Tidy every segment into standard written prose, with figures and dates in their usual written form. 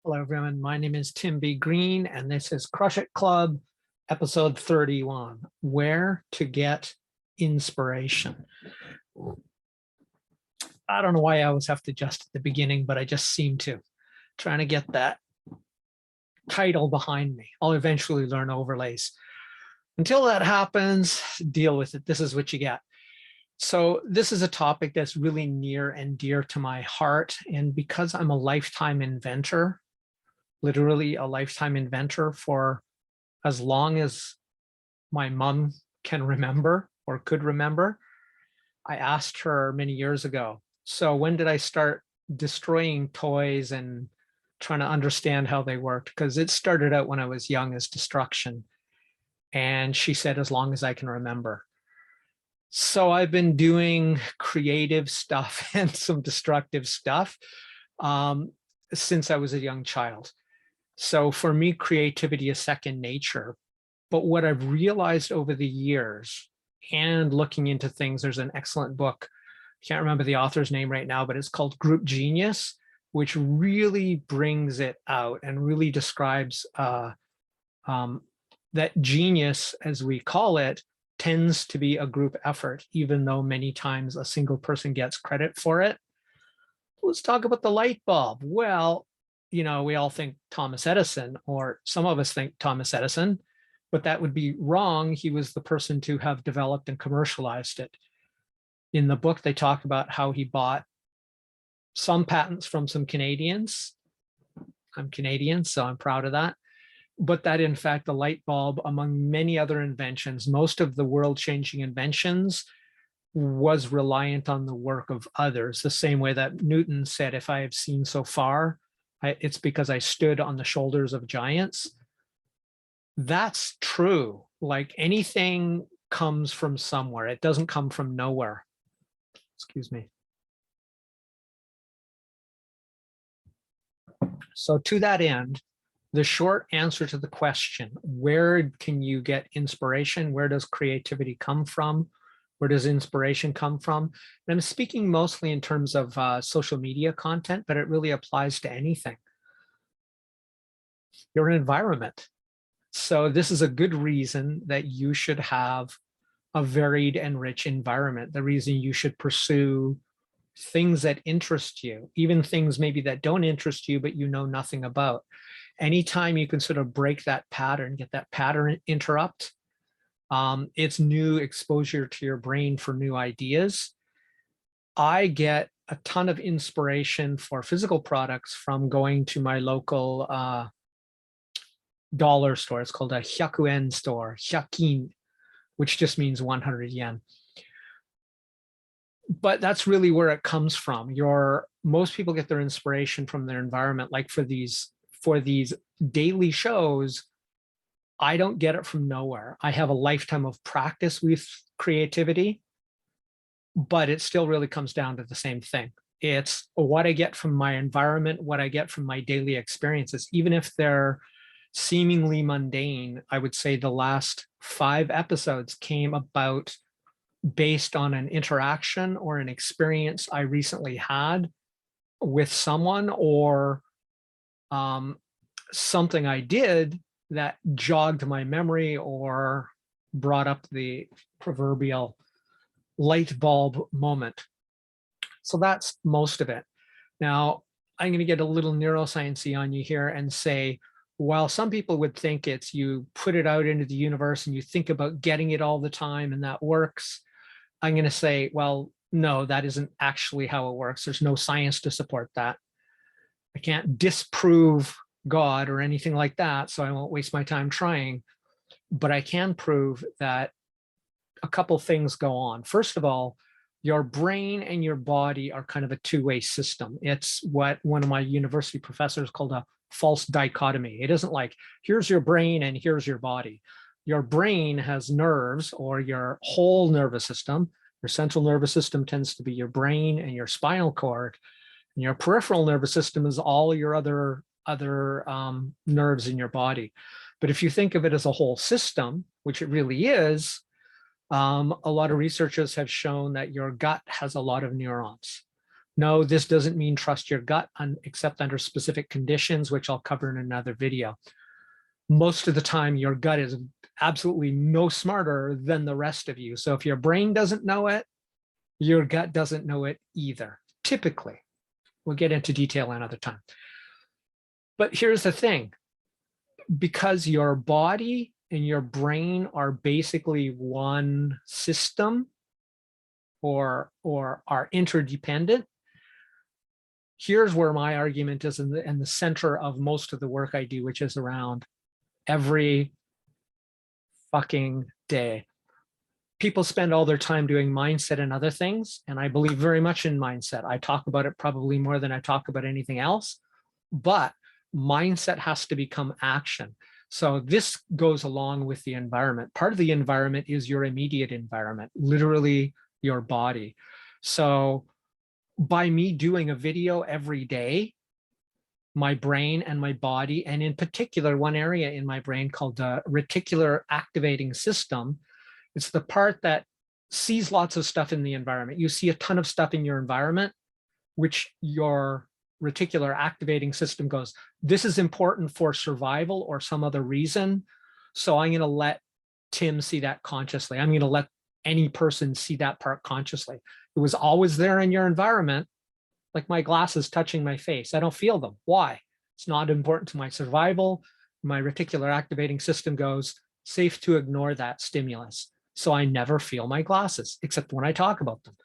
Hello, everyone. My name is Tim B. Green, and this is Crush It Club, episode 31, Where to Get Inspiration. I don't know why I always have to adjust at the beginning, but I just seem to. Trying to get that title behind me. I'll eventually learn overlays. Until that happens, deal with it. This is what you get. So this is a topic that's really near and dear to my heart. And because I'm a lifetime inventor, literally a lifetime inventor for as long as my mom can remember or could remember, I asked her many years ago, so when did I start destroying toys and trying to understand how they worked? Because it started out when I was young as destruction. And she said, as long as I can remember. So I've been doing creative stuff and some destructive stuff since I was a young child. So for me, creativity is second nature. But what I've realized over the years and looking into things, there's an excellent book. I can't remember the author's name right now, but it's called Group Genius, which really brings it out and really describes that genius, as we call it, tends to be a group effort, even though many times a single person gets credit for it. Let's talk about the light bulb. Well, you know, we all think Thomas Edison, or some of us think Thomas Edison, but that would be wrong. He was the person to have developed and commercialized it. In the book, they talk about how he bought some patents from some Canadians. I'm Canadian, so I'm proud of that. But that, in fact, the light bulb, among many other inventions, most of the world-changing inventions, was reliant on the work of others, the same way that Newton said, if I have seen so far, it's because I stood on the shoulders of giants. That's true. Like anything comes from somewhere. It doesn't come from nowhere. Excuse me. So to that end, the short answer to the question, where can you get inspiration? Where does creativity come from? Where does inspiration come from? And I'm speaking mostly in terms of social media content, but it really applies to anything. Your environment. So this is a good reason that you should have a varied and rich environment. The reason you should pursue things that interest you, even things maybe that don't interest you, but you know nothing about. Anytime you can sort of break that pattern, get that pattern interrupt, it's new exposure to your brain for new ideas. I get a ton of inspiration for physical products from going to my local dollar store. It's called a 100 store, 100, which just means 100 yen. But that's really where it comes from. Most people get their inspiration from their environment. Like for these daily shows, I don't get it from nowhere. I have a lifetime of practice with creativity, but it still really comes down to the same thing. It's what I get from my environment, what I get from my daily experiences, even if they're seemingly mundane. I would say the last 5 episodes came about based on an interaction or an experience I recently had with someone, or something I did that jogged my memory or brought up the proverbial light bulb moment. So that's most of it. Now, I'm going to get a little neuroscience-y on you here and say, while some people would think it's you put it out into the universe and you think about getting it all the time and that works, I'm going to say, well, no, that isn't actually how it works. There's no science to support that. I can't disprove God or anything like that, so I won't waste my time trying. But I can prove that a couple things go on. First of all, your brain and your body are kind of a two-way system. It's what one of my university professors called a false dichotomy. It isn't like, here's your brain and here's your body. Your brain has nerves, or your whole nervous system. Your central nervous system tends to be your brain and your spinal cord. And your peripheral nervous system is all your other nerves in your body. But if you think of it as a whole system, which it really is, a lot of researchers have shown that your gut has a lot of neurons. No, this doesn't mean trust your gut except under specific conditions, which I'll cover in another video. Most of the time, your gut is absolutely no smarter than the rest of you. So if your brain doesn't know it, your gut doesn't know it either, typically. We'll get into detail another time. But here's the thing, because your body and your brain are basically one system or are interdependent, here's where my argument is in the center of most of the work I do, which is around every fucking day. People spend all their time doing mindset and other things, and I believe very much in mindset. I talk about it probably more than I talk about anything else, but mindset has to become action. So this goes along with the environment. Part of the environment is your immediate environment, literally your body. So by me doing a video every day, my brain and my body, and in particular, one area in my brain called the reticular activating system, it's the part that sees lots of stuff in the environment. You see a ton of stuff in your environment, which your reticular activating system goes, this is important for survival or some other reason. So I'm going to let Tim see that consciously. I'm going to let any person see that part consciously. It was always there in your environment, like my glasses touching my face. I don't feel them. Why? It's not important to my survival. My reticular activating system goes, safe to ignore that stimulus. So I never feel my glasses, except when I talk about them.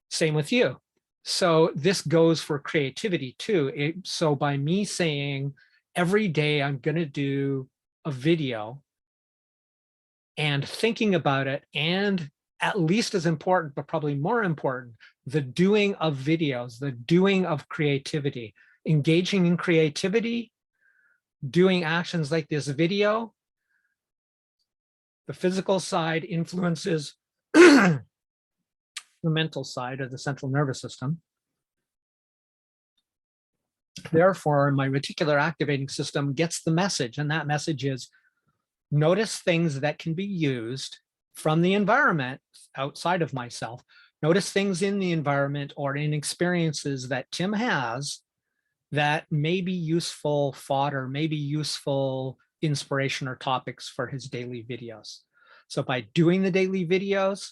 Same with you. So this goes for creativity too. So by me saying every day I'm going to do a video and thinking about it, and at least as important, but probably more important, the doing of videos, the doing of creativity, engaging in creativity, doing actions like this video. The physical side influences the mental side of the central nervous system. Therefore, my reticular activating system gets the message, and that message is notice things that can be used from the environment outside of myself. Notice things in the environment or in experiences that Tim has that may be useful fodder, may be useful inspiration or topics for his daily videos. So by doing the daily videos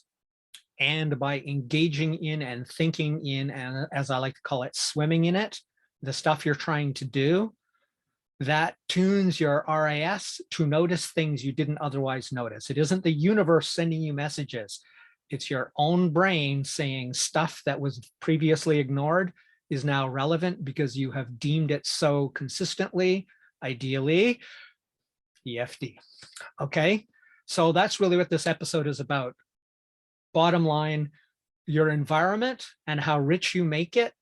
and by engaging in and thinking in, and as I like to call it, swimming in it, the stuff you're trying to do, that tunes your RAS to notice things you didn't otherwise notice. It isn't the universe sending you messages. It's your own brain saying stuff that was previously ignored is now relevant because you have deemed it so consistently, ideally, EFD. Okay, so that's really what this episode is about. Bottom line, your environment and how rich you make it,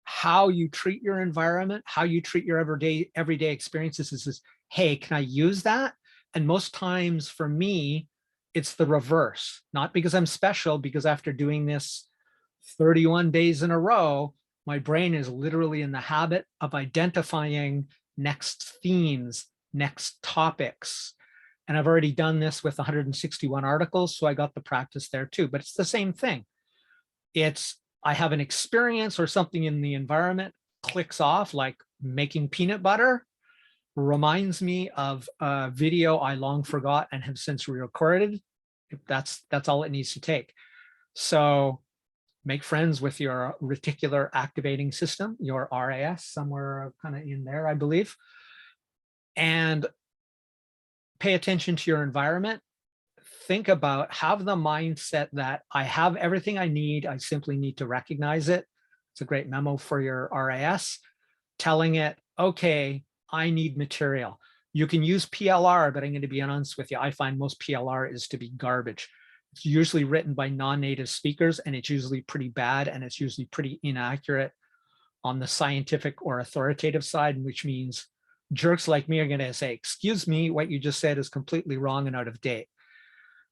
how you treat your environment, how you treat your everyday experiences is, hey, can I use that? And most times for me, it's the reverse, not because I'm special, because after doing this 31 days in a row, my brain is literally in the habit of identifying next themes, next topics. And I've already done this with 161 articles, so I got the practice there too, but it's the same thing. It's, I have an experience or something in the environment, clicks off, like making peanut butter, reminds me of a video I long forgot and have since re-recorded. That's all it needs to take. So make friends with your reticular activating system, your RAS, somewhere kind of in there, I believe. And pay attention to your environment. Think about, have the mindset that I have everything I need. I simply need to recognize it. It's a great memo for your RAS, telling it, okay, I need material. You can use PLR, but I'm going to be honest with you. I find most PLR is to be garbage. It's usually written by non-native speakers, and it's usually pretty bad, and it's usually pretty inaccurate on the scientific or authoritative side, which means jerks like me are going to say, excuse me, what you just said is completely wrong and out of date.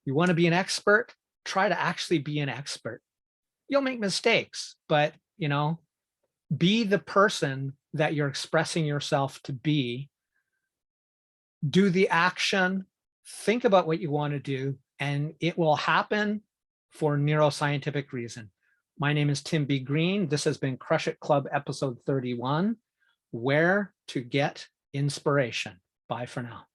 You want to be an expert, try to actually be an expert. You'll make mistakes, but you know, be the person that you're expressing yourself to be. Do the action, think about what you want to do, and it will happen for neuroscientific reason. My name is Tim B. Green. This has been Crush It Club episode 31, Where to Get Inspiration. Bye for now.